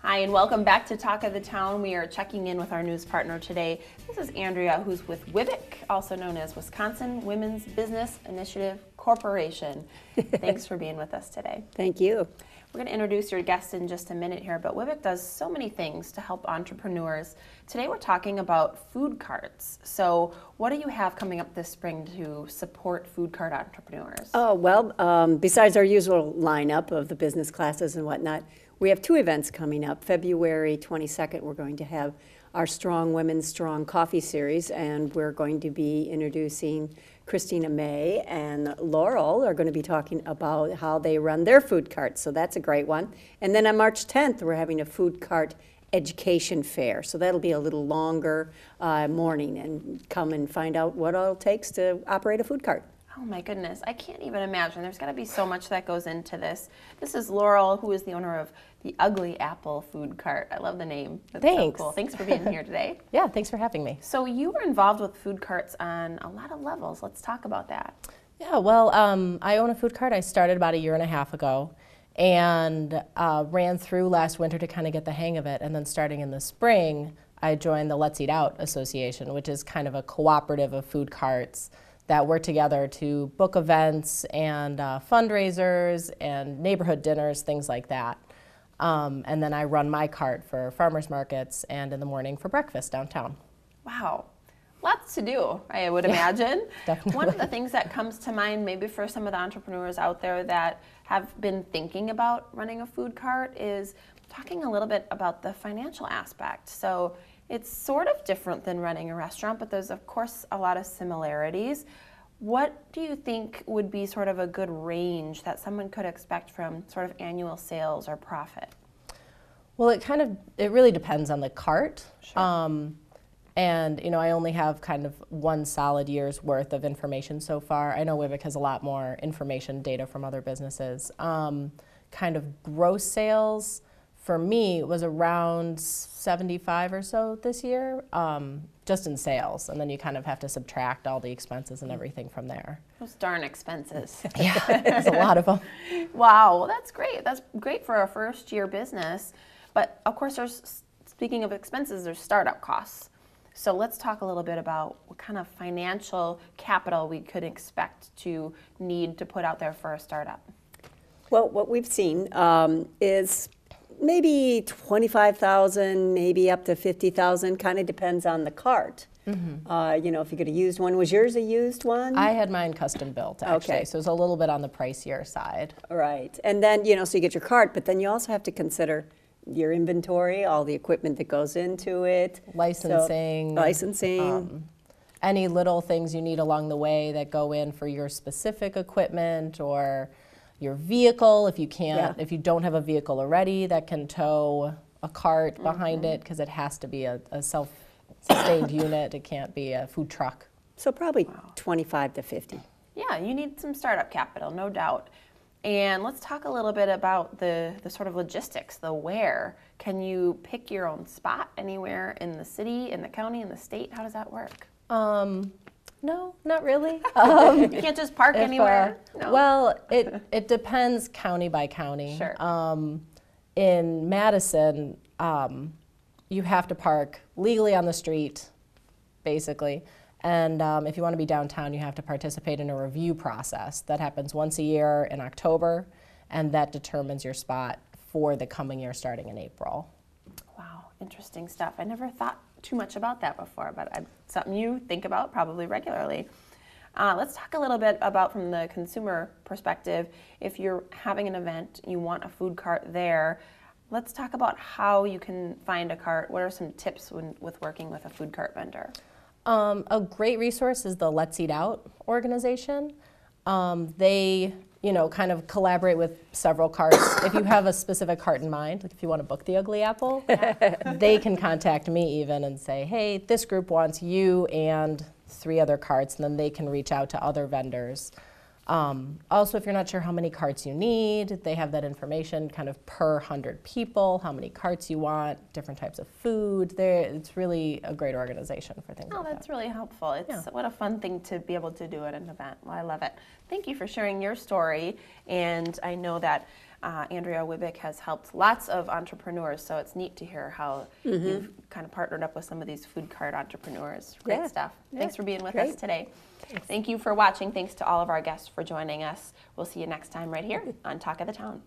Hi, and welcome back to Talk of the Town. We are checking in with our news partner today. This is Andrea, who's with WWBIC, also known as Wisconsin Women's Business Initiative Corporation. Thanks for being with us today. Thank you. We're going to introduce your guest in just a minute here, but WWBIC does so many things to help entrepreneurs. Today we're talking about food carts. So what do you have coming up this spring to support food cart entrepreneurs? Oh, well, besides our usual lineup of the business classes and whatnot, we have two events coming up. February 22nd, we're going to have our Strong Women, Strong Coffee series, and we're going to be introducing Christina May and Laurel are going to be talking about how they run their food cart, so that's a great one. And then on March 10th, we're having a food cart education fair, so that'll be a little longer morning, and come and find out what all it takes to operate a food cart. Oh my goodness, I can't even imagine. There's got to be so much that goes into this. This is Laurel, who is the owner of the Ugly Apple Food Cart. I love the name. That's Thanks. So cool. Thanks for being here today. Yeah, thanks for having me. So you were involved with food carts on a lot of levels. Let's talk about that. Yeah, well, I own a food cart. I started about 1.5 years ago and ran through last winter to kind of get the hang of it. And then starting in the spring, I joined the Let's Eat Out Association, which is kind of a cooperative of food carts that work together to book events and fundraisers and neighborhood dinners, things like that. And then I run my cart for farmers markets and in the morning for breakfast downtown. Wow. Lots to do, I would imagine. Definitely. One of the things that comes to mind maybe for some of the entrepreneurs out there that have been thinking about running a food cart is talking a little bit about the financial aspect. So it's sort of different than running a restaurant, but there's of course a lot of similarities. What do you think would be sort of a good range that someone could expect from sort of annual sales or profit? Well, it really depends on the cart. Sure. And you know, I only have kind of one solid year's worth of information so far. I know WWBIC has a lot more information data from other businesses. Kind of gross sales for me was around 75 or so this year, just in sales. And then you kind of have to subtract all the expenses and everything from there. Those darn expenses. Yeah, there's a lot of them. Wow, well, that's great. That's great for a first year business. But of course, speaking of expenses, there's startup costs. So let's talk a little bit about what kind of financial capital we could expect to need to put out there for a startup. Well, what we've seen is maybe 25,000, maybe up to 50,000, kind of depends on the cart. Mm-hmm. You know, if you get a used one. Was yours a used one? I had mine custom built, actually, Okay. so it's a little bit on the pricier side. Right. And then, you know, so you get your cart, but then you also have to consider your inventory, all the equipment that goes into it. Licensing. Any little things you need along the way that go in for your specific equipment or your vehicle, if you can't, if you don't have a vehicle already that can tow a cart behind it, because it has to be a self-sustained unit. It can't be a food truck. So probably 25 to 50. Yeah, you need some startup capital, no doubt. And let's talk a little bit about the sort of logistics, the where. Can you pick your own spot anywhere in the city, in the county, in the state? How does that work? No, not really. You can't just park anywhere? No. Well, it depends county by county. Sure. In Madison, you have to park legally on the street, basically. And if you want to be downtown, you have to participate in a review process that happens once a year in October, and that determines your spot for the coming year starting in April. Wow, interesting stuff. I never thought too much about that before, but something you think about probably regularly. Let's talk a little bit about, from the consumer perspective, if you're having an event, you want a food cart there, let's talk about how you can find a cart. What are some tips with working with a food cart vendor? A great resource is the Let's Eat Out organization. They, you know, kind of collaborate with several carts. If you have a specific cart in mind, like if you want to book the Ugly Apple, they can contact me even and say, hey, this group wants you and 3 other carts, and then they can reach out to other vendors. Also, if you're not sure how many carts you need, they have that information kind of per 100 people, how many carts you want, different types of food. It's really a great organization for things like that. Oh, that's really helpful. What a fun thing to be able to do at an event. Well, I love it. Thank you for sharing your story. And I know that Andrea WWBIC has helped lots of entrepreneurs, so it's neat to hear how you've kind of partnered up with some of these food cart entrepreneurs. Great Yeah. stuff. Yeah. Thanks for being with Great. us today. Thank you for watching. Thanks to all of our guests for joining us. We'll see you next time right here on Talk of the Town.